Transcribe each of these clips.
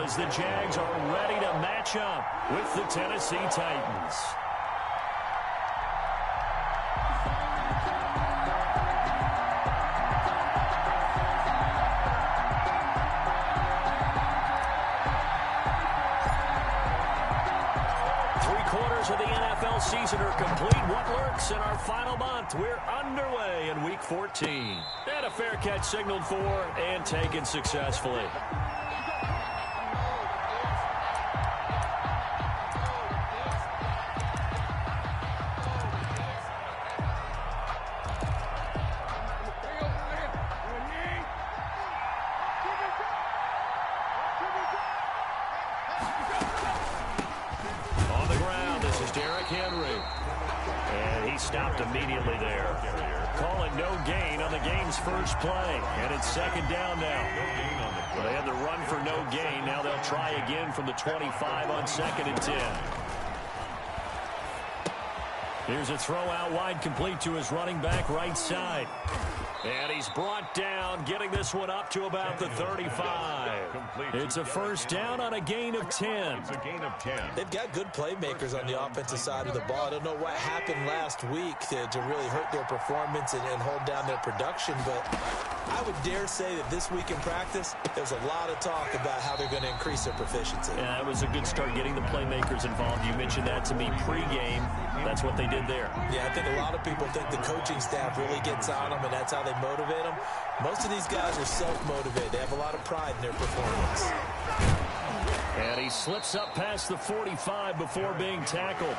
as the Jags are ready to match up with the Tennessee Titans. Of the NFL season are complete. What lurks in our final month? We're underway in Week 14. And a fair catch signaled for and taken successfully. Stopped immediately there. Call it no gain on the game's first play. And it's second down now. Well, they had the run for no gain. Now they'll try again from the 25 on 2nd and 10. Here's a throw out wide, complete to his running back right side. And he's brought down, getting this one up to about the 35. It's a first down on a gain of 10. They've got good playmakers on the offensive side of the ball. I don't know what happened last week to really hurt their performance and hold down their production, but I would dare say that this week in practice, there's a lot of talk about how they're going to increase their proficiency. Yeah, it was a good start getting the playmakers involved. You mentioned that to me pregame. That's what they did there. Yeah, I think a lot of people think the coaching staff really gets on them, and that's how they motivate them. Most of these guys are self-motivated. They have a lot of pride in their performance. And he slips up past the 45 before being tackled.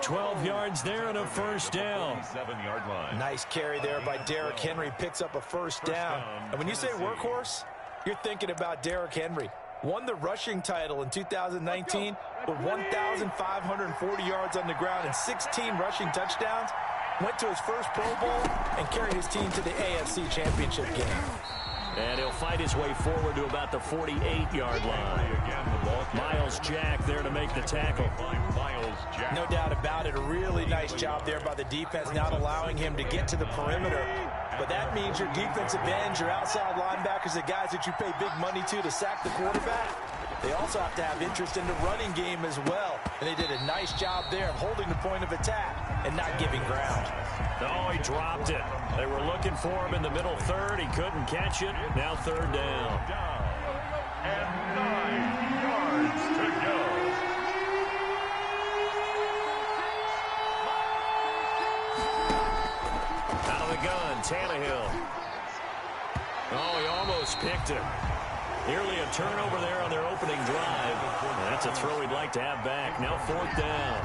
12 yards there and a first down. Nice carry there by Derrick Henry. Picks up a first down. And when you say workhorse, you're thinking about Derrick Henry. Won the rushing title in 2019 with 1,540 yards on the ground and 16 rushing touchdowns. Went to his first Pro Bowl and carried his team to the AFC Championship game. And he'll fight his way forward to about the 48-yard line. Miles Jack there to make the tackle. No doubt about it. A really nice job there by the defense, not allowing him to get to the perimeter. But that means your defensive ends, your outside linebackers, the guys that you pay big money to sack the quarterback, they also have to have interest in the running game as well. And they did a nice job there of holding the point of attack and not giving ground. Oh, he dropped it. They were looking for him in the middle third. He couldn't catch it. Now third down. And 9 yards to go. Out of the gun, Tannehill. Oh, he almost picked it. Nearly a turnover there on their opening drive. And that's a throw he'd like to have back. Now fourth down.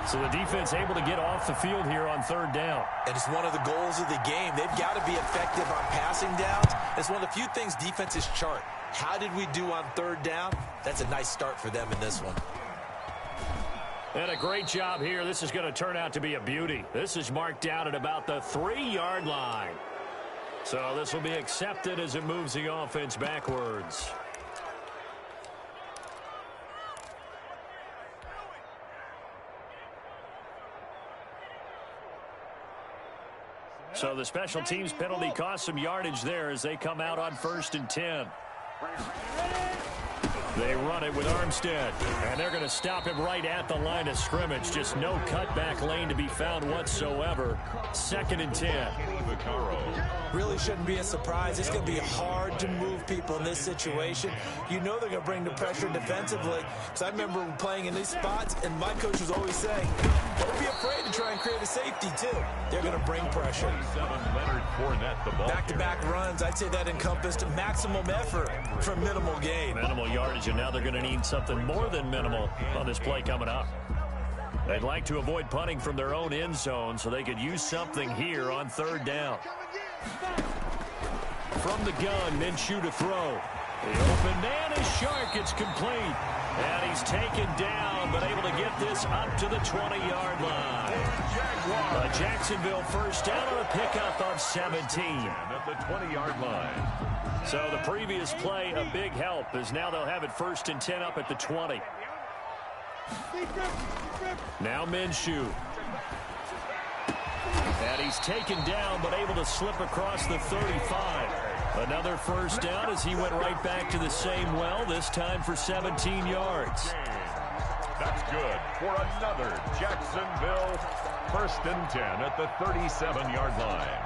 So the defense able to get off the field here on third down. And it's one of the goals of the game. They've got to be effective on passing downs. It's one of the few things defenses chart. How did we do on third down? That's a nice start for them in this one. And a great job here. This is going to turn out to be a beauty. This is marked down at about the 3-yard line. So this will be accepted as it moves the offense backwards. So the special teams penalty cost some yardage there as they come out on 1st and 10. They run it with Armstead, and they're going to stop him right at the line of scrimmage. Just no cutback lane to be found whatsoever. 2nd and 10. Really shouldn't be a surprise. It's going to be hard to move people in this situation. You know they're going to bring the pressure defensively. Because I remember playing in these spots, and my coach was always saying, don't be afraid to try and create a safety, too. They're going to bring pressure. Back-to-back runs, I'd say that encompassed maximum effort for minimal gain. Minimal yardage, and now they're going to need something more than minimal on this play coming up. They'd like to avoid punting from their own end zone so they could use something here on third down. From the gun, Minshew to throw. The open man is Shark. It's complete. And he's taken down, but able to get this up to the 20-yard line. A Jacksonville first down on a pickup of 17. At the 20-yard line. So the previous play, a big help, as now they'll have it 1st and 10 up at the 20. Now Minshew. And he's taken down, but able to slip across the 35. Another first down as he went right back to the same well, this time for 17 yards. That's good for another Jacksonville 1st and 10 at the 37-yard line.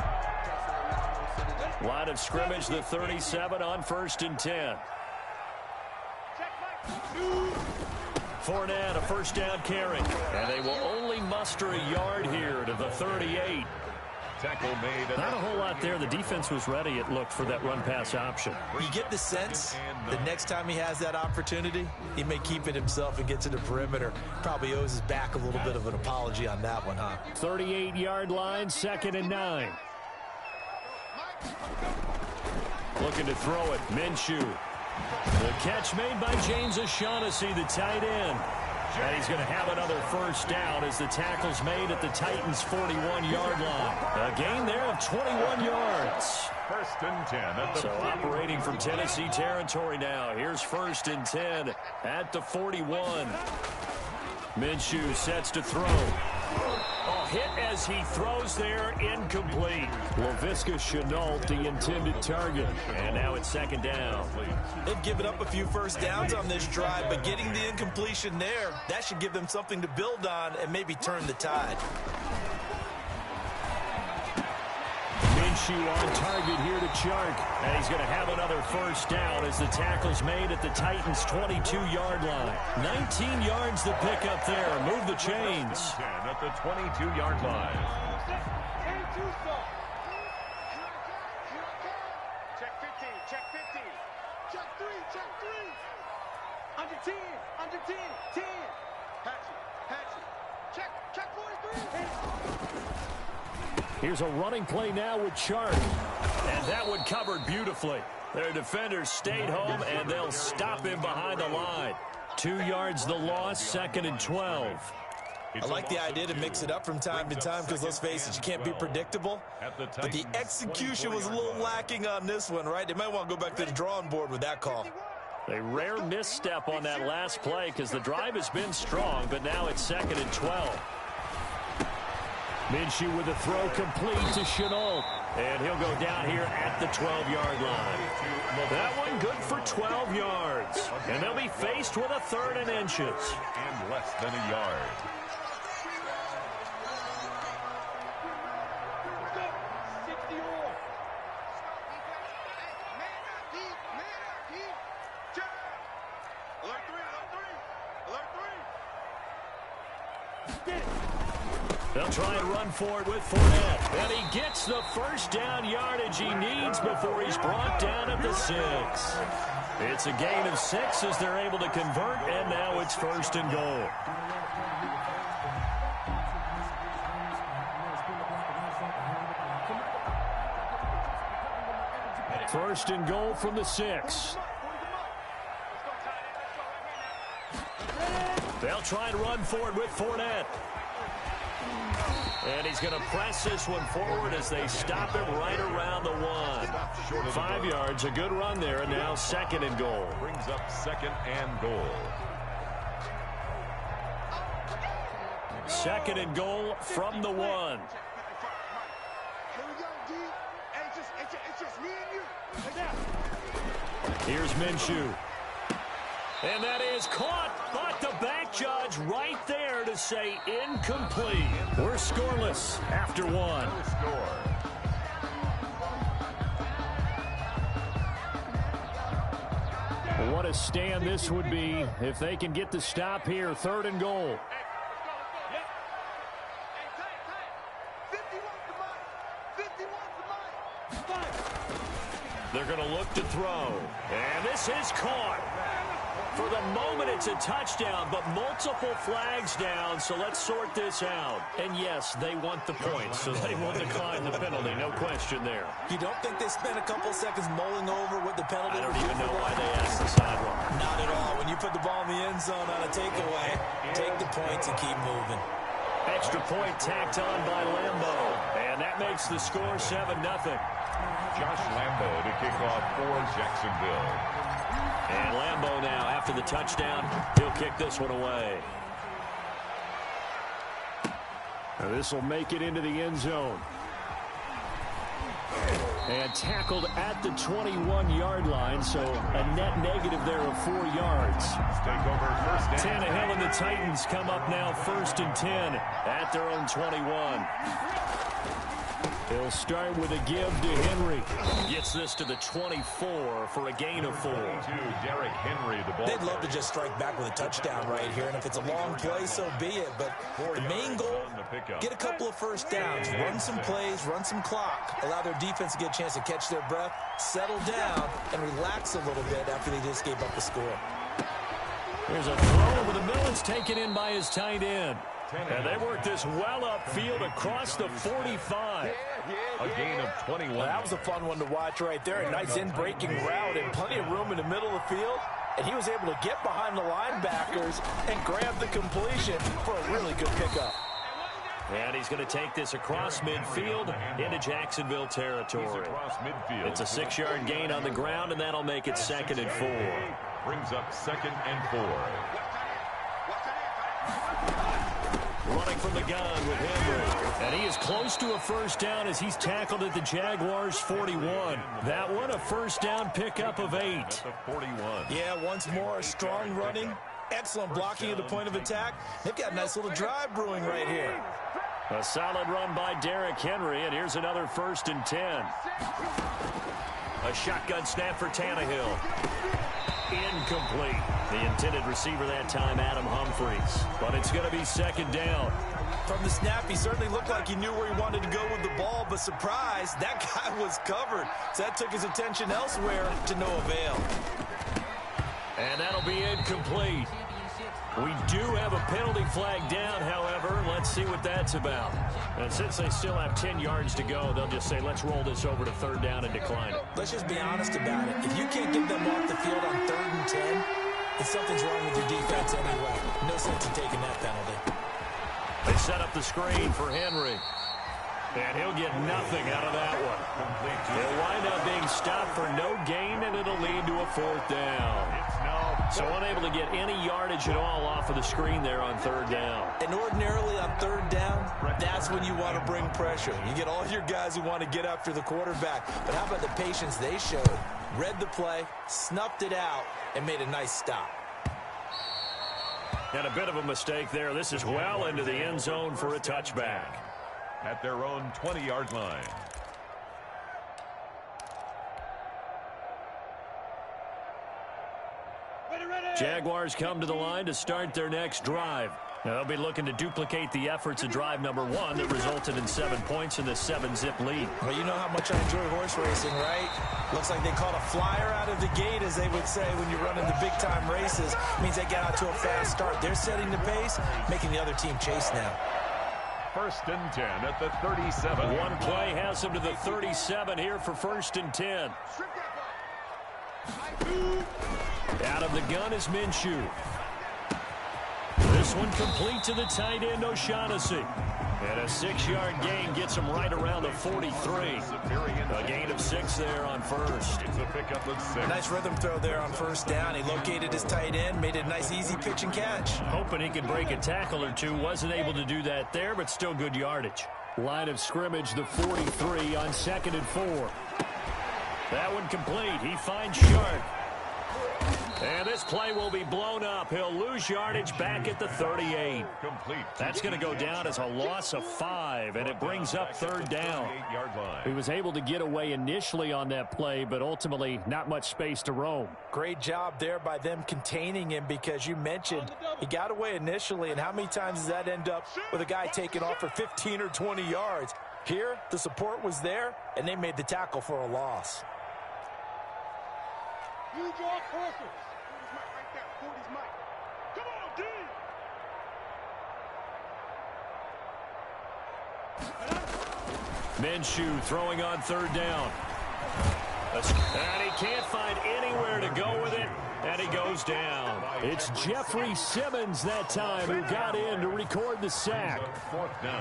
Line of scrimmage, the 37 on 1st and 10. Fournette, a first down carry. And they will only muster a yard here to the 38. Tackle made. Not a whole lot there. The defense was ready, it looked, for that run-pass option. You get the sense the next time he has that opportunity, he may keep it himself and get to the perimeter. Probably owes his back a little bit of an apology on that one, huh? 38-yard line, 2nd and 9. Looking to throw it, Minshew. The catch made by James O'Shaughnessy, the tight end. And he's going to have another first down as the tackle's made at the Titans' 41-yard line. A gain there of 21 yards. 1st and 10 at the So operating from Tennessee territory now. Here's 1st and 10 at the 41. Minshew sets to throw. A hit as he throws there, incomplete. Laviska Shenault, the intended target. And now it's 2nd down. They've given up a few first downs on this drive, but getting the incompletion there, that should give them something to build on and maybe turn the tide. Minshew on target here to Chark. And he's going to have another first down as the tackle's made at the Titans' 22-yard line. 19 yards to pick up there. Move the chains. 10 at the 22-yard line. Check 50, check 50. Check 3, check 3. Under 10, under 10, 10. Patch it. Check 43. Here's a running play now with Chark. And that one covered beautifully. Their defenders stayed home, and they'll stop him behind the line. 2 yards the loss, 2nd and 12. I like the idea to mix it up from time to time because, let's face it, you can't be predictable. But the execution was a little lacking on this one, right? They might want to go back to the drawing board with that call. A rare misstep on that last play because the drive has been strong, but now it's 2nd and 12. Minshew with a throw complete to Shenault. And he'll go down here at the 12-yard line. That one good for 12 yards. And they'll be faced with a 3rd and inches. And less than a yard. They'll try and run for it with Fournette. And he gets the first down yardage he needs before he's brought down at the 6. It's a gain of 6 as they're able to convert, and now it's 1st and goal. First and goal from the 6. They'll try and run for it with Fournette. And he's going to press this one forward as they stop him right around the 1. 5 yards, a good run there, and now 2nd and goal. Brings up 2nd and goal. 2nd and goal from the 1. Here we go, D. It's just me and you. Here's Minshew. And that is caught, but the back judge right there to say incomplete. We're scoreless after 1. No score. What a stand this would be if they can get the stop here. 3rd and goal. They're going to look to throw. And this is caught. For the moment, it's a touchdown, but multiple flags down, so let's sort this out. And yes, they want the points, so they will decline the penalty, no question there. You don't think they spent a couple seconds mulling over what the penalty I don't would even be know for why that? they asked the sideline. Not at all. When you put the ball in the end zone on a takeaway, take the points and keep moving. Extra point tacked on by Lambo, and that makes the score 7-0. Josh Lambo to kick off for Jacksonville. And Lambo now, after the touchdown, he'll kick this one away. This will make it into the end zone. And tackled at the 21-yard line, so a net negative there of 4 yards. Take over first down. Tannehill and the Titans come up now 1st and 10 at their own 21. He'll start with a give to Henry. Gets this to the 24 for a gain of 4. Derrick Henry, the ball. They'd love to just strike back with a touchdown right here, and if it's a long play, so be it. But the main goal, get a couple of first downs, run some plays, run some clock, allow their defense to get a chance to catch their breath, settle down, and relax a little bit after they just gave up the score. There's a throw over the middle. It's taken in by his tight end. And they work this well upfield across the 45. A gain of 21. Well, that was a fun one to watch right there. A nice in-breaking route and plenty of room in the middle of the field. And he was able to get behind the linebackers and grab the completion for a really good pickup. And he's going to take this across midfield into Jacksonville territory. It's a 6-yard gain on the ground, and that'll make it 2nd and 4. Brings up 2nd and 4. Running from the gun with Henry. And he is close to a first down as he's tackled at the Jaguars' 41. That one, a first down pickup of 8. At the 41. Yeah, once more, strong running, excellent blocking at the point of attack. They've got a nice little drive brewing right here. A solid run by Derrick Henry, and here's another 1st and 10. A shotgun snap for Tannehill. Incomplete. The intended receiver that time, Adam Humphries. But it's going to be 2nd down. From the snap, he certainly looked like he knew where he wanted to go with the ball, but surprise, that guy was covered. So that took his attention elsewhere to no avail. And that'll be incomplete. We do have a penalty flag down, however. Let's see what that's about. And since they still have 10 yards to go, they'll just say, let's roll this over to 3rd down and decline it. Let's just be honest about it. If you can't get them off the field on 3rd and 10, then something's wrong with your defense anyway. No sense in taking that penalty. They set up the screen for Henry. And he'll get nothing out of that one. He'll wind up being stopped for no gain, and it'll lead to a 4th down. So unable to get any yardage at all off of the screen there on 3rd down. And ordinarily on 3rd down, that's when you want to bring pressure. You get all your guys who want to get after the quarterback. But how about the patience they showed? Read the play, snuffed it out, and made a nice stop. And a bit of a mistake there. This is well into the end zone for a touchback. At their own 20-yard line. Jaguars come to the line to start their next drive. Now, they'll be looking to duplicate the efforts of drive number 1 that resulted in 7 points in the 7-zip lead. Well, you know how much I enjoy horse racing, right? Looks like they caught a flyer out of the gate, as they would say when you're running the big-time races. It means they get out to a fast start. They're setting the pace, making the other team chase now. 1st and 10 at the 37. One play has them to the 37 here for 1st and 10. Out of the gun is Minshew. This one complete to the tight end, O'Shaughnessy. And a 6-yard gain gets him right around the 43. A gain of 6 there on 1st. It's a pickup of 6. Nice rhythm throw there on 1st down. He located his tight end, made it a nice easy pitch and catch. Hoping he could break a tackle or two. Wasn't able to do that there, but still good yardage. Line of scrimmage, the 43 on 2nd and 4. That one complete. He finds Sharp. And this play will be blown up. He'll lose yardage back at the 38. Complete. That's going to go down as a loss of 5, and it brings up 3rd down. He was able to get away initially on that play, but ultimately not much space to roam. Great job there by them containing him, because you mentioned he got away initially, and how many times does that end up with a guy taking off for 15 or 20 yards? Here, the support was there, and they made the tackle for a loss. You draw horses. 40's Mike right there. 40's Mike. Come on, D. Minshew throwing on 3rd down. And he can't find anywhere to go with it, and he goes down. It's Jeffrey Simmons that time who got in to record the sack.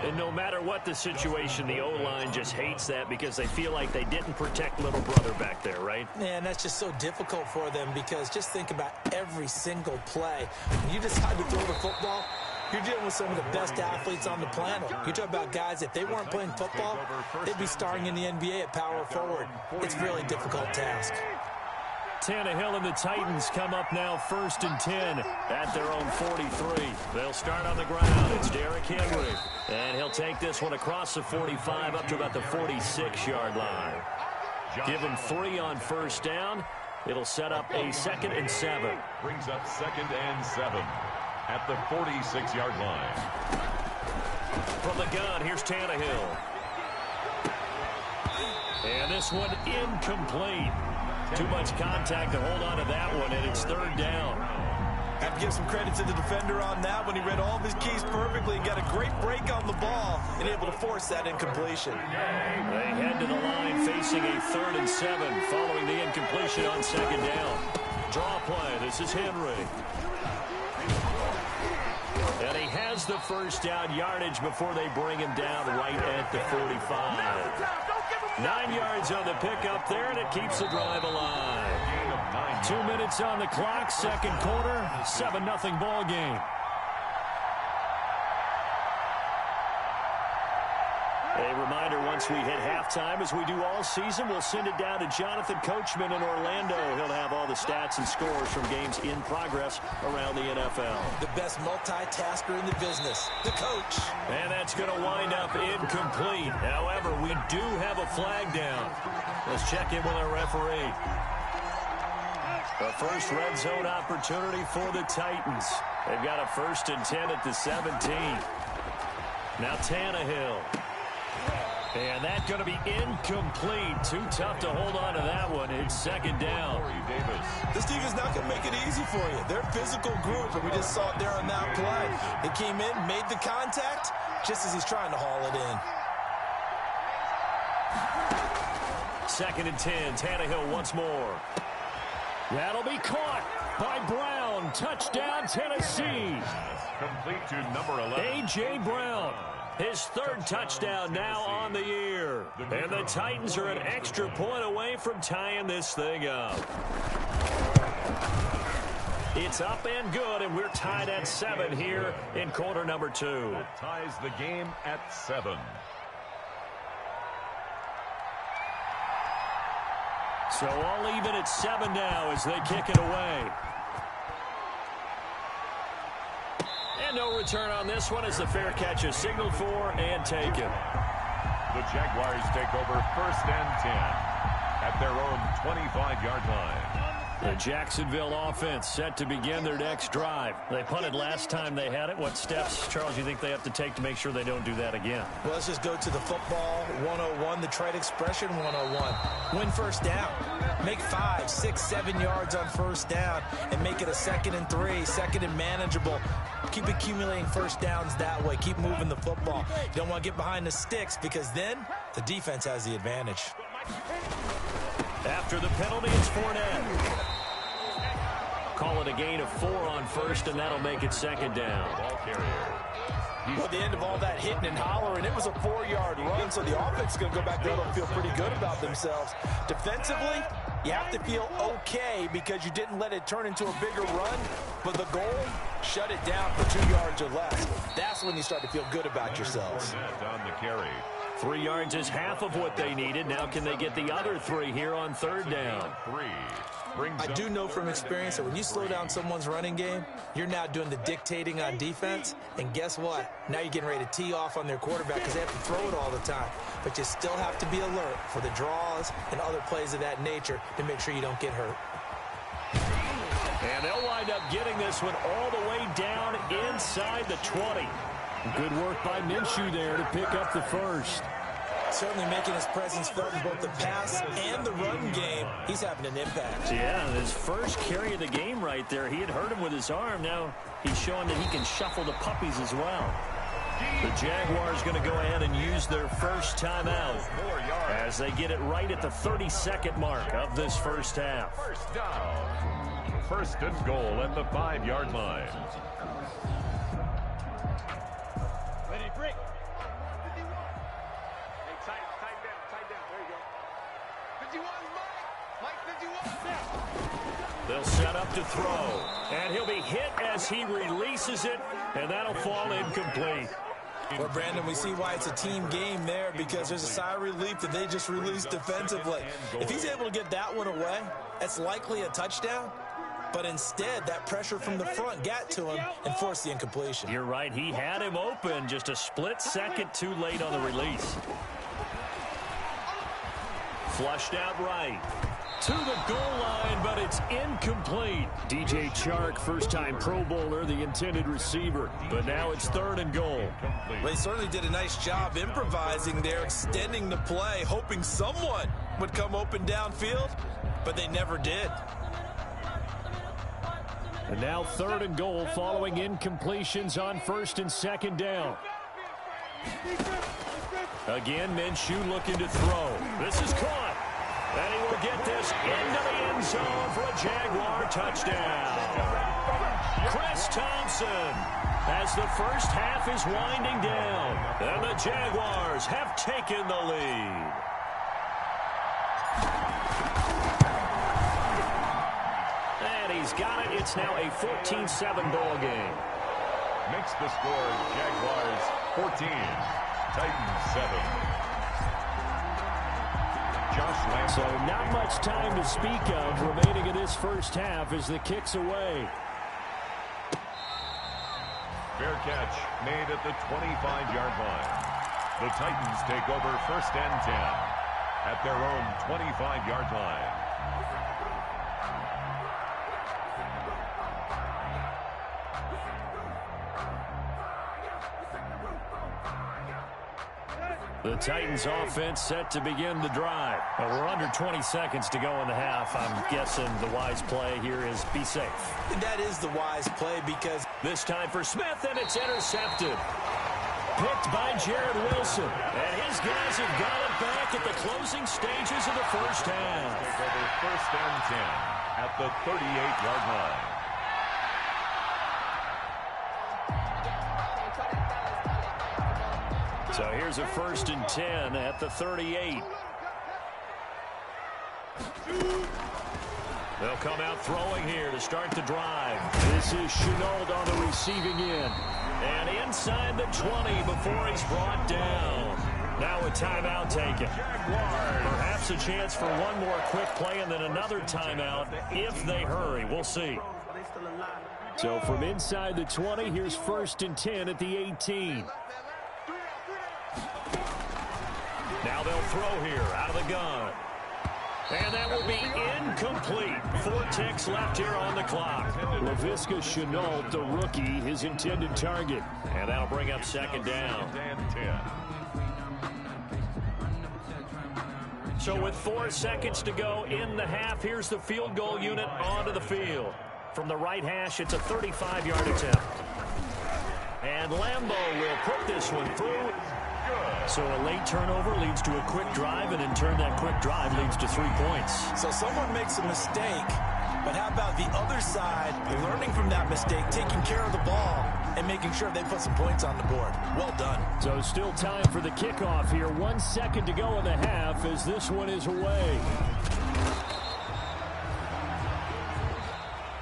And no matter what the situation, the O-line just hates that because they feel like they didn't protect little brother back there, right? Man, that's just so difficult for them, because just think about every single play. When you decide to throw the football, You're dealing with some of the best athletes on the planet. You talk about guys, if they weren't playing football, they'd be starring in the NBA at power forward. It's a really difficult task. Tannehill and the Titans come up now 1st and 10 at their own 43. They'll start on the ground. It's Derrick Henry. And he'll take this one across the 45 up to about the 46-yard line. Give him 3 on 1st down. It'll set up a 2nd and 7. Brings up 2nd and 7 at the 46-yard line. From the gun, here's Tannehill. And this one incomplete. Too much contact to hold on to that one, and it's 3rd down. Have to give some credit to the defender on that one. He read all of his keys perfectly and got a great break on the ball and able to force that incompletion. They head to the line facing a 3rd and 7 following the incompletion on 2nd down. Draw play. This is Henry. And he has the 1st down yardage before they bring him down right at the 45. 9 yards on the pickup there, and it keeps the drive alive. 2 minutes on the clock, 2nd quarter, 7-0 ball game. A reminder, once we hit halftime, as we do all season, we'll send it down to Jonathan Coachman in Orlando. He'll have all the stats and scores from games in progress around the NFL. The best multitasker in the business, the coach. And that's going to wind up incomplete. However, we do have a flag down. Let's check in with our referee. The first red zone opportunity for the Titans. They've got a 1st and 10 at the 17. Now Tannehill. And that's going to be incomplete. Too tough to hold on to that one. It's 2nd down. This defense not going to make it easy for you. They're a physical group, and we just saw it there on that play. They came in, made the contact, just as he's trying to haul it in. 2nd and 10. Tannehill once more. That'll be caught by Brown. Touchdown, Tennessee. Complete to number 11. A.J. Brown. His 3rd touchdown now on the year. And the Titans are an extra point away from tying this thing up. It's up and good, and we're tied at 7 here in quarter number 2. That ties the game at 7. So all even at 7 now as they kick it away. And no return on this one as the fair catch is signaled for and taken. The Jaguars take over 1st and 10 at their own 25-yard line. The Jacksonville offense set to begin their next drive. They punted last time they had it. What steps, Charles, you think they have to take to make sure they don't do that again? Well, let's just go to the football 101, the trade expression 101. Win 1st down. Make 5, 6, 7 yards on 1st down and make it a 2nd and 3, 2nd and manageable. Keep accumulating 1st downs that way. Keep moving the football. You don't want to get behind the sticks because then the defense has the advantage. After the penalty, it's Fournette. Call it a gain of 4 on 1st, and that'll make it 2nd down. Ball carrier. Well, at the end of all that hitting and hollering, it was a 4-yard run, so the offense is going to go back there and feel pretty good about themselves. Defensively, you have to feel okay because you didn't let it turn into a bigger run, but the goal, shut it down for 2 yards or less. That's when you start to feel good about yourselves. On the carry. 3 yards is half of what they needed. Now can they get the other 3 here on 3rd down? 3. I do know from experience that when you slow down someone's running game, you're now doing the dictating on defense. And guess what? Now you're getting ready to tee off on their quarterback because they have to throw it all the time. But you still have to be alert for the draws and other plays of that nature to make sure you don't get hurt. And they'll wind up getting this one all the way down inside the 20. Good work by Minshew there to pick up the 1st. Certainly making his presence felt in both the pass and the run game. He's having an impact. Yeah, his first carry of the game right there. He had hurt him with his arm. Now he's showing that he can shuffle the puppies as well. The Jaguars going to go ahead and use their first timeout as they get it right at the 32nd mark of this first half. 1st down. 1st and goal at the 5-yard line. Ready, break. 51. Hey, tight down. There you go. 51, Mike. They'll set up to throw, and he'll be hit as he releases it, and that'll fall incomplete. Well, Brandon, we see why it's a team game there, because there's a sigh of relief that they just released defensively. If he's able to get that one away, that's likely a touchdown. But instead, that pressure from the front got to him and forced the incompletion. You're right. He had him open, just a split second too late on the release. Flushed out right. To the goal line, but it's incomplete. DJ Chark, first-time Pro Bowler, the intended receiver. But now it's 3rd and goal. Well, they certainly did a nice job improvising there, extending the play, hoping someone would come open downfield, but they never did. And now 3rd and goal following incompletions on 1st and 2nd down. Again, Minshew looking to throw. This is caught. And he will get this into the end zone for a Jaguar touchdown. Chris Thompson, as the first half is winding down, and the Jaguars have taken the lead. And he's got it. It's now a 14-7 ball game. Makes the score Jaguars 14, Titans 7. So not much time to speak of remaining in this first half as the kick's away. Fair catch made at the 25-yard line. The Titans take over 1st and 10 at their own 25-yard line. The Titans offense set to begin the drive. We're under 20 seconds to go in the half. I'm guessing the wise play here is be safe. That is the wise play, because this time for Smith, and it's intercepted. Picked by Jared Wilson. And his guys have got it back at the closing stages of the first half. Take over 1st and 10 at the 38-yard line. So here's a 1st and 10 at the 38. They'll come out throwing here to start the drive. This is Chenault on the receiving end. And inside the 20 before he's brought down. Now a timeout taken. Perhaps a chance for one more quick play and then another timeout if they hurry. We'll see. So from inside the 20, here's 1st and 10 at the 18. Now they'll throw here out of the gun. And that will be incomplete. 4 ticks left here on the clock. Laviska Chenault, the rookie, his intended target. And that'll bring up 2nd down. So with 4 seconds to go in the half, here's the field goal unit onto the field. From the right hash, it's a 35-yard attempt. And Lambeau will put this one through. So a late turnover leads to a quick drive, and in turn that quick drive leads to 3 points. So someone makes a mistake, but how about the other side learning from that mistake, taking care of the ball, and making sure they put some points on the board? Well done. So still time for the kickoff here. 1 second to go in the half as this one is away.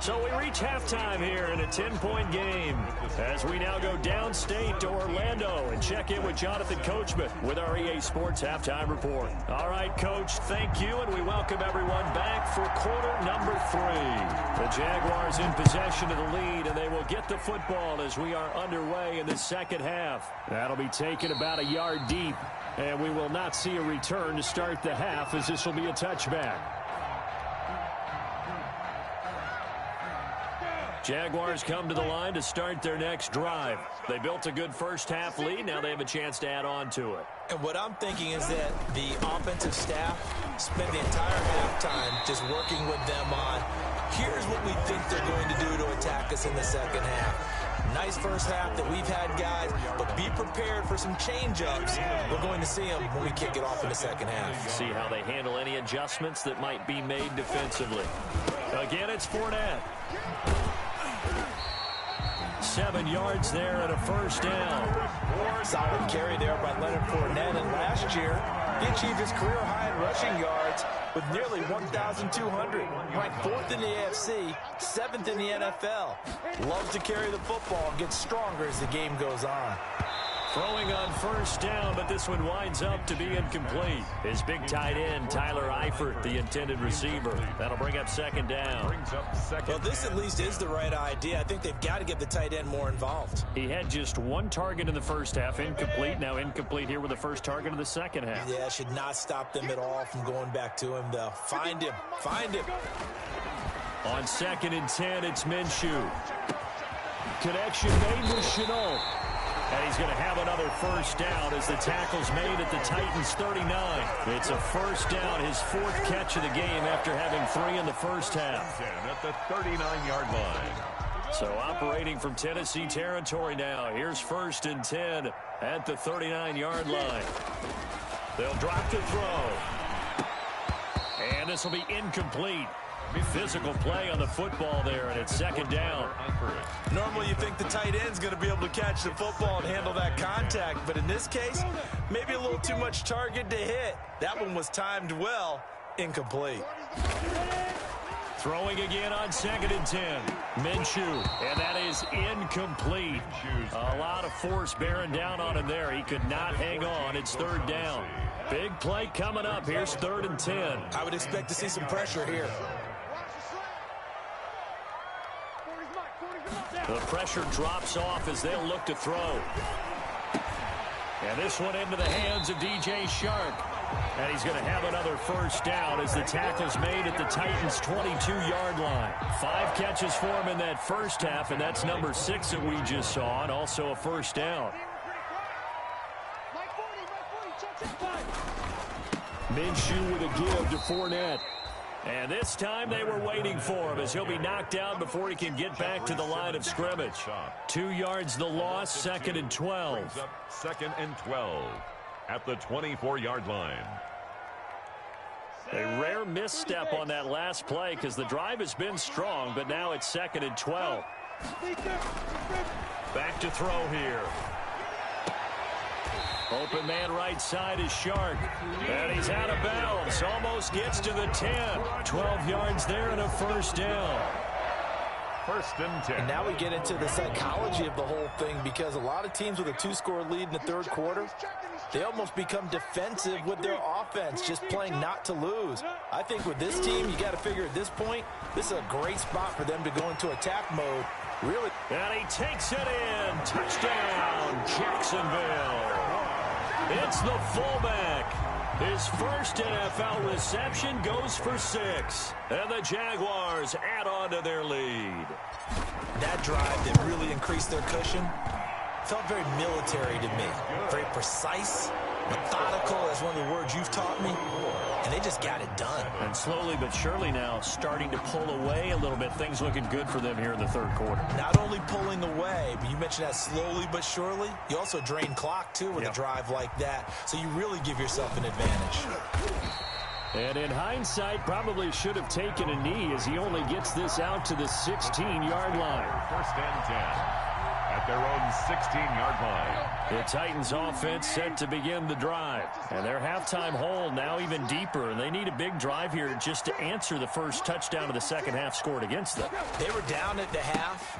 So we reach halftime here in a 10-point game as we now go downstate to Orlando and check in with Jonathan Coachman with our EA Sports Halftime Report. All right, Coach, thank you, and we welcome everyone back for quarter number 3. The Jaguars in possession of the lead, and they will get the football as we are underway in the second half. That'll be taken about a yard deep, and we will not see a return to start the half as this will be a touchback. Jaguars come to the line to start their next drive. They built a good first half lead. Now they have a chance to add on to it. And what I'm thinking is that the offensive staff spent the entire halftime just working with them on, here's what we think they're going to do to attack us in the second half. Nice first half that we've had, guys, but be prepared for some change-ups. We're going to see them when we kick it off in the second half. See how they handle any adjustments that might be made defensively. Again, it's Fournette. 7 yards there and a first down. Solid carry there by Leonard Fournette, and last year he achieved his career high in rushing yards with nearly 1,200. Ranked 4th in the AFC, 7th in the NFL. Loves to carry the football and gets stronger as the game goes on. Throwing on first down, but this one winds up to be incomplete. His big tight end, Tyler Eifert, the intended receiver. That'll bring up second down. Well, this at least is the right idea. I think they've got to get the tight end more involved. He had just one target in the first half, incomplete. Now incomplete here with the first target of the second half. Yeah, should not stop them at all from going back to him, though. Find him. Find him. On 2nd and 10, it's Minshew. Connection made with Chenault. And he's going to have another first down as the tackle's made at the Titans' 39. It's a first down, his 4th catch of the game after having 3 in the first half. At the 39-yard line. So operating from Tennessee territory now. Here's 1st and 10 at the 39-yard line. They'll drop the throw. And this will be incomplete. Physical play on the football there, and it's second down. Normally you think the tight end's going to be able to catch the football and handle that contact, but in this case, maybe a little too much target to hit. That one was timed well, incomplete. Throwing again on 2nd and 10. Minshew, and that is incomplete. A lot of force bearing down on him there. He could not hang on. It's 3rd down. Big play coming up. Here's 3rd and 10. I would expect to see some pressure here. The pressure drops off as they'll look to throw. And this one into the hands of DJ Shark. And he's going to have another first down as the tackle's made at the Titans' 22-yard line. 5 catches for him in that first half, and that's number 6 that we just saw, and also a first down. Minshew with a give to Fournette. And this time they were waiting for him as he'll be knocked down before he can get back to the line of scrimmage. 2 yards the loss, 2nd and 12. 2nd and 12 at the 24-yard line. A rare misstep on that last play because the drive has been strong, but now it's 2nd and 12. Back to throw here. Open man right side is Shark. And he's out of bounds. Almost gets to the 10. 12 yards there and a first down. 1st and 10. And now we get into the psychology of the whole thing because a lot of teams with a 2-score lead in the 3rd quarter, they almost become defensive with their offense, just playing not to lose. I think with this team, you got to figure at this point, this is a great spot for them to go into attack mode. Really. And he takes it in. Touchdown, Jacksonville. It's the fullback. His first NFL reception goes for 6. And the Jaguars add on to their lead. That drive that really increased their cushion felt very military to me. Very precise, methodical, that's one of the words you've taught me. And they just got it done. And slowly but surely now starting to pull away a little bit. Things looking good for them here in the 3rd quarter. Not only pulling away, but you mentioned that slowly but surely. You also drain clock, too, with a drive like that. So you really give yourself an advantage. And in hindsight, probably should have taken a knee as he only gets this out to the 16-yard line. 1st and 10. At their own 16-yard line. The Titans offense set to begin the drive. And their halftime hole now even deeper. And they need a big drive here just to answer the first touchdown of the second half scored against them. They were down at the half.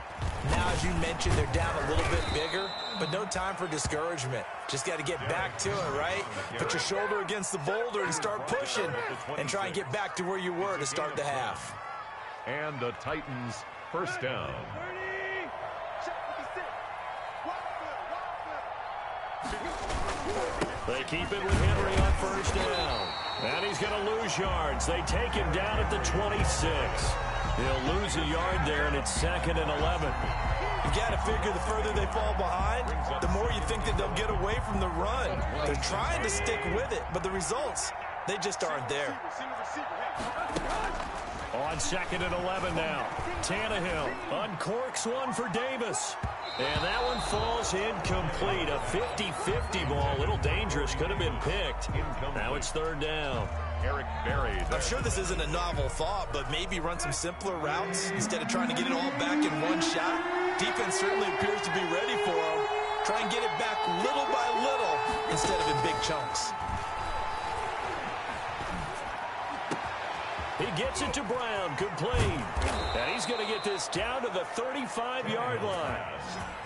Now, as you mentioned, they're down a little bit bigger. But no time for discouragement. Just got to get back to it, right? Put your shoulder against the boulder and start pushing. And try and get back to where you were to start the half. And the Titans first down. They keep it with Henry on first down. And he's going to lose yards. They take him down at the 26. He'll lose a yard there, and it's 2nd and 11. You got to figure the further they fall behind, the more you think that they'll get away from the run. They're trying to stick with it, but the results, they just aren't there. On 2nd and 11 now. Tannehill uncorks one for Davis. And that one falls incomplete. A 50-50 ball. A little dangerous. Could have been picked. Now it's 3rd down. Eric Berry. I'm sure this isn't a novel thought, but maybe run some simpler routes instead of trying to get it all back in one shot. Defense certainly appears to be ready for him. Try and get it back little by little instead of in big chunks. He gets it to Brown, complete. And he's going to get this down to the 35-yard line.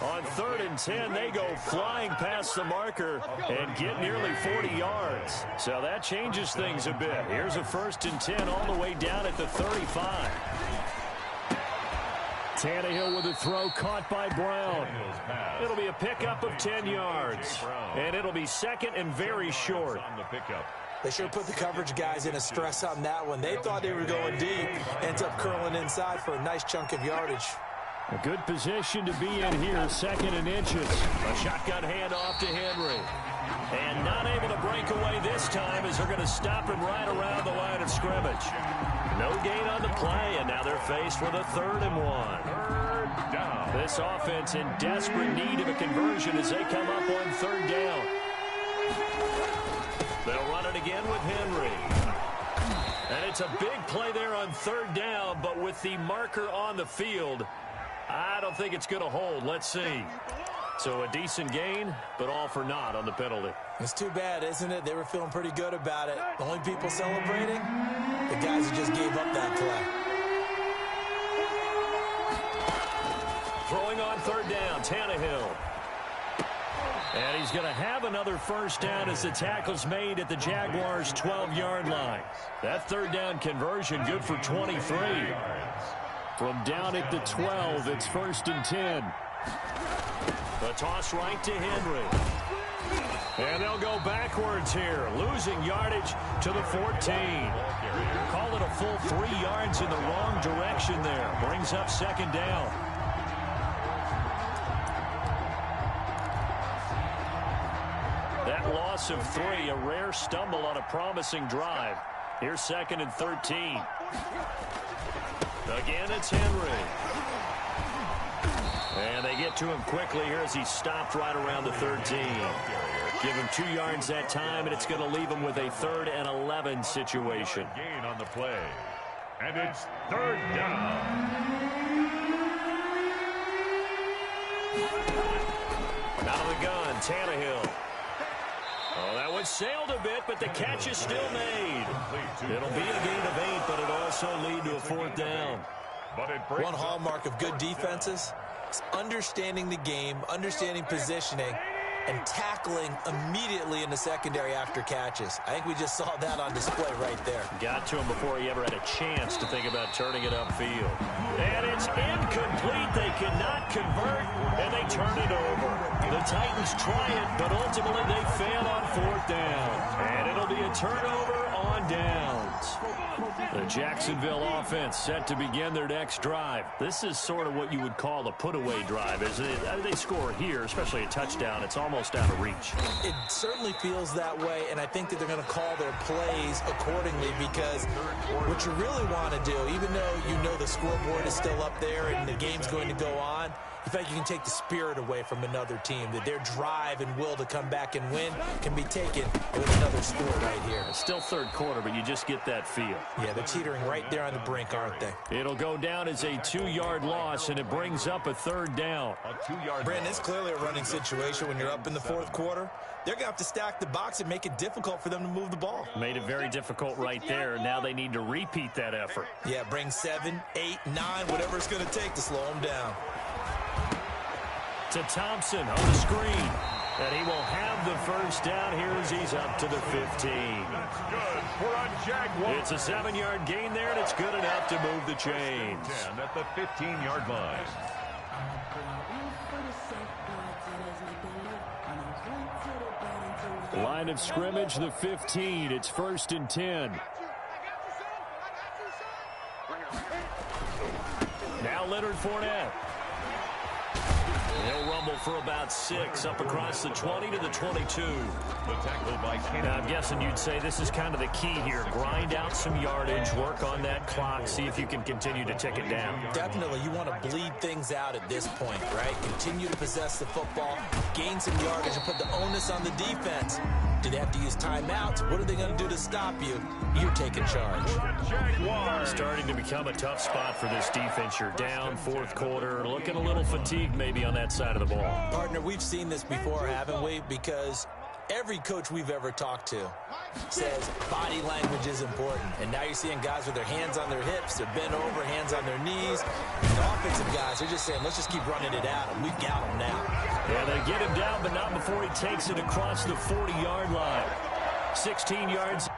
On 3rd and 10, they go flying past the marker and get nearly 40 yards. So that changes things a bit. Here's a 1st and 10 all the way down at the 35. Tannehill with a throw caught by Brown. It'll be a pickup of 10 yards. And it'll be 2nd and very short. They sure put the coverage guys in a stress on that one. They thought they were going deep. Ends up curling inside for a nice chunk of yardage. A good position to be in here, 2nd and inches. A shotgun handoff to Henry. And not able to break away this time as they're going to stop him right around the line of scrimmage. No gain on the play, and now they're faced with a 3rd and 1. Third down. This offense in desperate need of a conversion as they come up on 3rd down. They'll run it again with Henry. And it's a big play there on 3rd down, but with the marker on the field, I don't think it's going to hold. Let's see. So a decent gain, but all for naught on the penalty. It's too bad, isn't it? They were feeling pretty good about it. The only people celebrating, the guys who just gave up that play. Throwing on 3rd down, Tannehill. And he's going to have another 1st down as the tackle's made at the Jaguars' 12-yard line. That 3rd down conversion good for 23. From down at the 12, it's 1st and 10. The toss right to Henry. And they'll go backwards here, losing yardage to the 14. Call it a full 3 yards in the wrong direction there. Brings up 2nd down. That loss of 3, a rare stumble on a promising drive. Here's 2nd and 13. Again, it's Henry. And they get to him quickly here as he stopped right around the 13. Give him 2 yards that time, and it's going to leave him with a 3rd and 11 situation. Gain on the play. And it's 3rd down. Out of the gun, Tannehill. Oh, that one sailed a bit, but the catch is still made. It'll be a gain of 8, but it'll also lead to a 4th down. One hallmark of good defenses is understanding the game, understanding positioning, and tackling immediately in the secondary after catches. I think we just saw that on display right there. Got to him before he ever had a chance to think about turning it upfield. And it's incomplete. They cannot convert, and they turn it over. The Titans try it, but ultimately they fail on 4th down. And it'll be a turnover on downs. The Jacksonville offense set to begin their next drive. This is sort of what you would call a put-away drive, isn't it? They score here, especially a touchdown. It's almost out of reach. It certainly feels that way, and I think that they're going to call their plays accordingly because what you really want to do, even though you know the scoreboard is still up there and the game's going to go on, in fact, you can take the spirit away from another team, that their drive and will to come back and win can be taken with another score right here. It's still 3rd quarter, but you just get that feel. Yeah, they're teetering right there on the brink, aren't they? It'll go down as a 2-yard loss, and it brings up a 3rd down. Brandon, it's clearly a running situation when you're up in the 4th quarter. They're going to have to stack the box and make it difficult for them to move the ball. Made it very difficult right there. Now they need to repeat that effort. Yeah, bring 7, 8, 9, whatever it's going to take to slow them down. To Thompson on the screen. And he will have the 1st down here as he's up to the 15. Good for a Jaguar. It's a 7-yard gain there, and it's good enough to move the chains. 10 at the 15-yard line. Line of scrimmage, the 15. It's 1st and 10. Now Leonard Fournette. He'll rumble for about 6 up across the 20 to the 22. The tackle by Kennedy. Now, I'm guessing you'd say this is kind of the key here. Grind out some yardage, work on that clock, see if you can continue to tick it down. Definitely, you want to bleed things out at this point, right? Continue to possess the football, gain some yardage, and put the onus on the defense. Do they have to use timeouts? What are they going to do to stop you? You're taking charge. Jaguars. Starting to become a tough spot for this defense. You're down, 4th quarter, looking a little fatigued maybe on that side of the ball. Partner, we've seen this before, haven't we? Because Every coach we've ever talked to says body language is important. And now you're seeing guys with their hands on their hips, they're bent over, hands on their knees. And the offensive guys, they're just saying, let's just keep running it out, and we've got him now. Yeah, they get him down, but not before he takes it across the 40-yard line. 16 yards.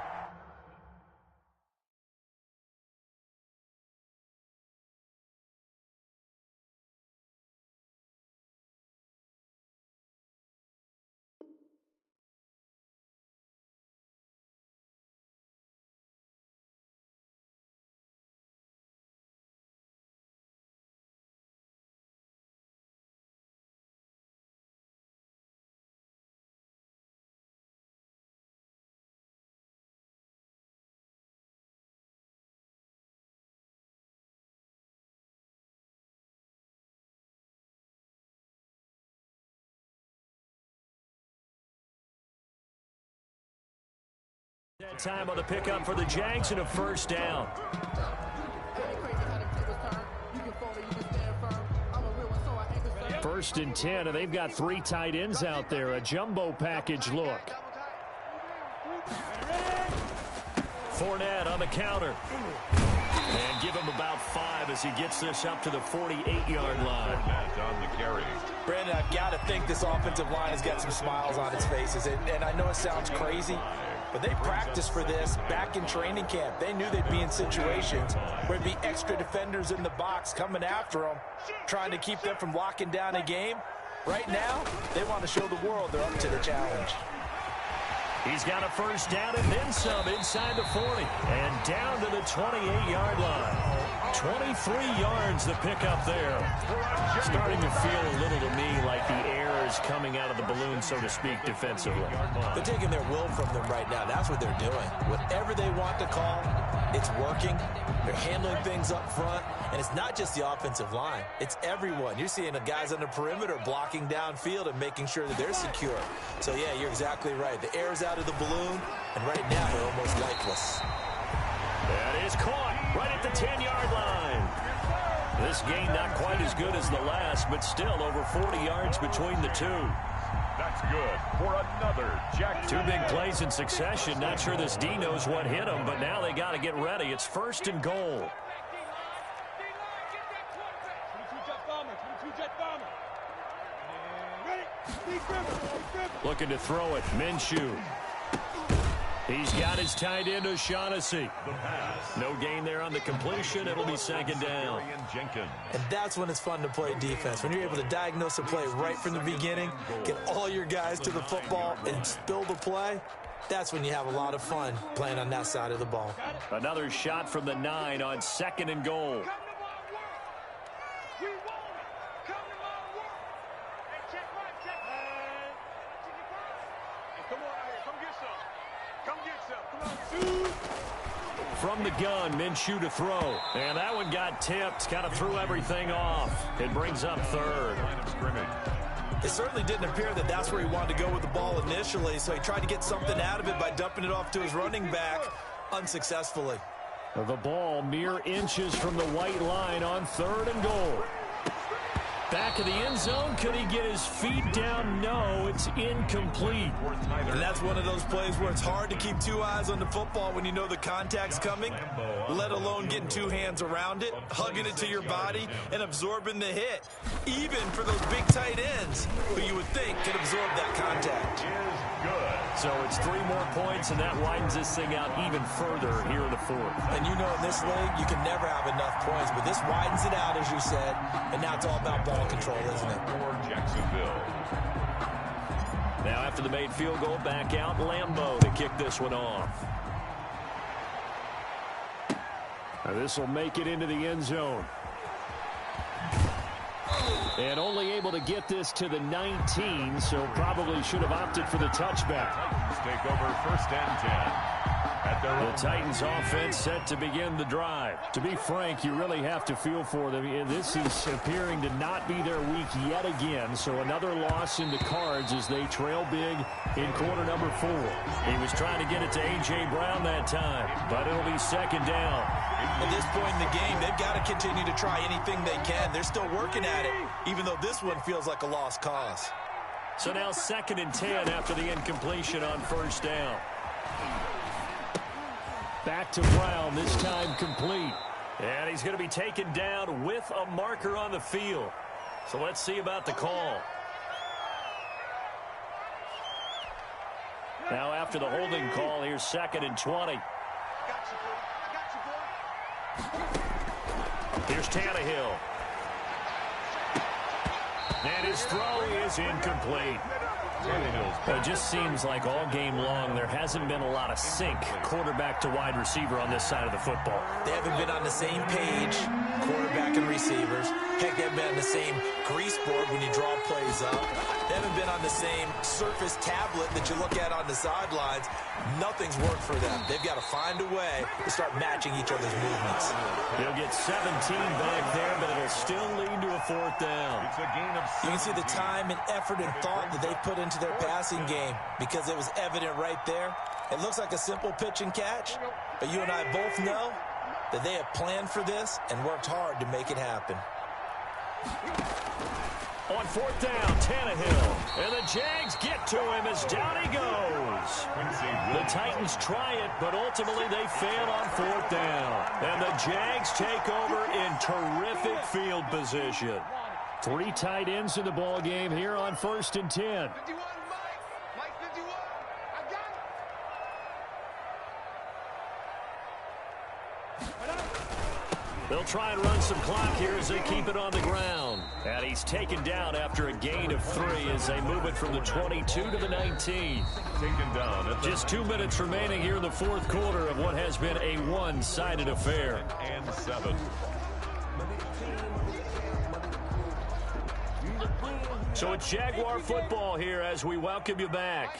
That time on the pickup for the Jags and a first down. First and 10, and they've got 3 tight ends out there. A jumbo package look. Fournette on the counter. And give him about 5 as he gets this up to the 48-yard line. On the carry. Brandon, I've got to think this offensive line has got some smiles on its faces. And I know it sounds crazy, but they practiced for this back in training camp. They knew they'd be in situations where there'd be extra defenders in the box coming after them, trying to keep them from locking down a game. Right now, they want to show the world they're up to the challenge. He's got a first down and then some inside the 40 and down to the 28-yard line. 23 yards the pickup there. Starting to feel a little to me like the air is coming out of the balloon, so to speak, defensively. They're taking their will from them right now. That's what they're doing. Whatever they want to call, it's working. They're handling things up front, and it's not just the offensive line. It's everyone. You're seeing the guys on the perimeter blocking downfield and making sure that they're secure. So, yeah, you're exactly right. The air's out of the balloon, and right now they're almost lifeless. That is caught right at the 10-yard line. This game not quite as good as the last, but still over 40 yards between the two. That's good for another Jack. 2 big plays in succession. Not sure this D knows what hit him, but now they got to get ready. It's first and goal. Looking to throw it. Minshew. He's got his tight end, O'Shaughnessy. No gain there on the completion. It'll be second down. And that's when it's fun to play defense. When you're able to diagnose a play right from the beginning, get all your guys to the football, and spill the play, that's when you have a lot of fun playing on that side of the ball. Another shot from the 9 on second and goal. From the gun, Minshew to throw. And that one got tipped. Kind of threw everything off. It brings up third. Line of scrimmage. It certainly didn't appear that that's where he wanted to go with the ball initially, so he tried to get something out of it by dumping it off to his running back unsuccessfully. The ball mere inches from the white line on third and goal. Back of the end zone. Could he get his feet down? No, it's incomplete. And that's one of those plays where it's hard to keep 2 eyes on the football when you know the contact's coming, let alone getting 2 hands around it, hugging it to your body, and absorbing the hit. Even for those big tight ends, who you would think could absorb that contact. So it's 3 more points, and that widens this thing out even further here in the 4th. And you know in this league, you can never have enough points, but this widens it out, as you said, and now it's all about ball control, isn't it? For Jacksonville. Now after the made field goal, back out Lambeau to kick this one off. This will make it into the end zone. And only able to get this to the 19, so probably should have opted for the touchback. Titans take over first and 10. The Titans offense set to begin the drive. To be frank, you really have to feel for them. This is appearing to not be their week yet again, so another loss in the cards as they trail big in quarter number 4. He was trying to get it to A.J. Brown that time, but it'll be second down. At this point in the game, they've got to continue to try anything they can. They're still working at it, even though this one feels like a lost cause. So now 2nd and 10 after the incompletion on first down. Back to Brown, this time complete. And he's going to be taken down with a marker on the field. So let's see about the call. Now after the holding call, here's 2nd and 20. Here's Tannehill. And his throw is incomplete. It just seems like all game long there hasn't been a lot of sync quarterback to wide receiver on this side of the football. They haven't been on the same page, quarterback and receivers. Heck, they haven't been on the same grease board when you draw plays up. They haven't been on the same surface tablet that you look at on the sidelines. Nothing's worked for them. They've got to find a way to start matching each other's movements. They'll get 17 back there, but it'll still lead to a 4th down. It's a gain of 7. You can see the time and effort and thought that they put into their passing game because it was evident right there. It looks like a simple pitch and catch, but you and I both know that they have planned for this and worked hard to make it happen. On 4th down, Tannehill. And the Jags get to him as down he goes. The Titans try it, but ultimately they fail on 4th down. And the Jags take over in terrific field position. 3 tight ends in the ball game here on 1st and 10. 51, Mike 51. I got it. They'll try and run some clock here as they keep it on the ground. And he's taken down after a gain of 3 as they move it from the 22 to the 19. Taken down at Just 2 minutes remaining here in the 4th quarter of what has been a one-sided affair. and 7. So it's Jaguar football here as we welcome you back.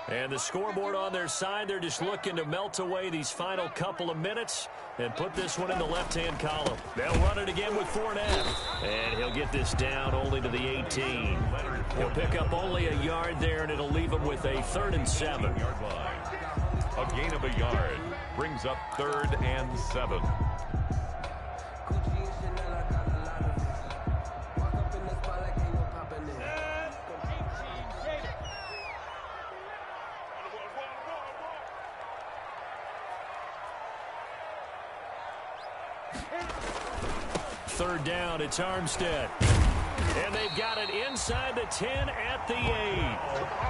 And the scoreboard on their side, they're just looking to melt away these final couple of minutes and put this one in the left-hand column. They'll run it again with Fournette. And he'll get this down only to the 18. He'll pick up only a yard there, and it'll leave him with a 3rd and 7. Yard line. A gain of a yard brings up 3rd and 7. Third down, it's Armstead. And they've got it inside the 10 at the 8.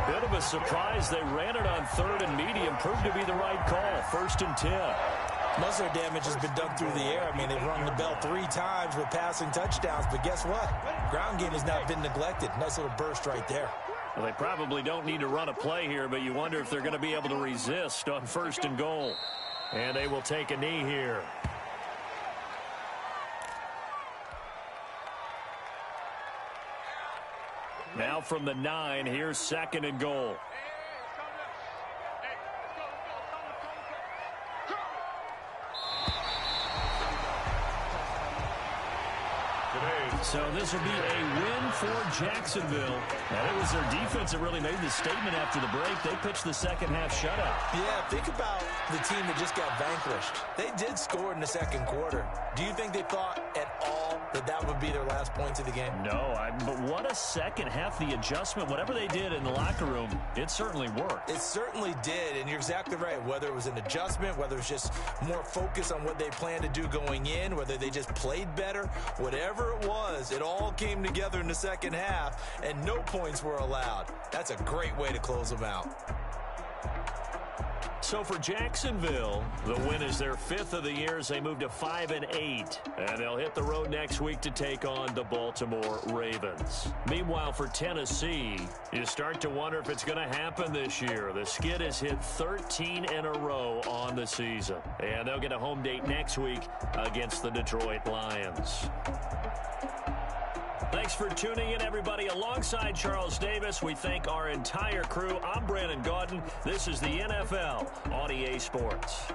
Bit of a surprise. They ran it on 3rd and medium. Proved to be the right call. 1st and 10. Most of their damage has been done through the air. I mean, they've rung the bell 3 times with passing touchdowns. But guess what? Ground game has not been neglected. Nice little burst right there. Well, they probably don't need to run a play here, but you wonder if they're going to be able to resist on 1st and goal. And they will take a knee here. Now from the 9, here's 2nd and goal. So this will be a win for Jacksonville. And it was their defense that really made the statement after the break. They pitched the second half shutout. Yeah, think about the team that just got vanquished. They did score in the 2nd quarter. Do you think they thought at all that that would be their last points of the game? No, but what a second half. The adjustment, whatever they did in the locker room, it certainly worked. It certainly did, and you're exactly right. Whether it was an adjustment, whether it was just more focus on what they planned to do going in, whether they just played better, whatever it was, it all came together in the second half, and no points were allowed. That's a great way to close them out. So for Jacksonville, the win is their 5th of the year as they move to 5-8. And they'll hit the road next week to take on the Baltimore Ravens. Meanwhile, for Tennessee, you start to wonder if it's going to happen this year. The skid has hit 13 in a row on the season. And they'll get a home date next week against the Detroit Lions. Thanks for tuning in, everybody. Alongside Charles Davis, we thank our entire crew. I'm Brandon Gaudin. This is the NFL on EA Sports.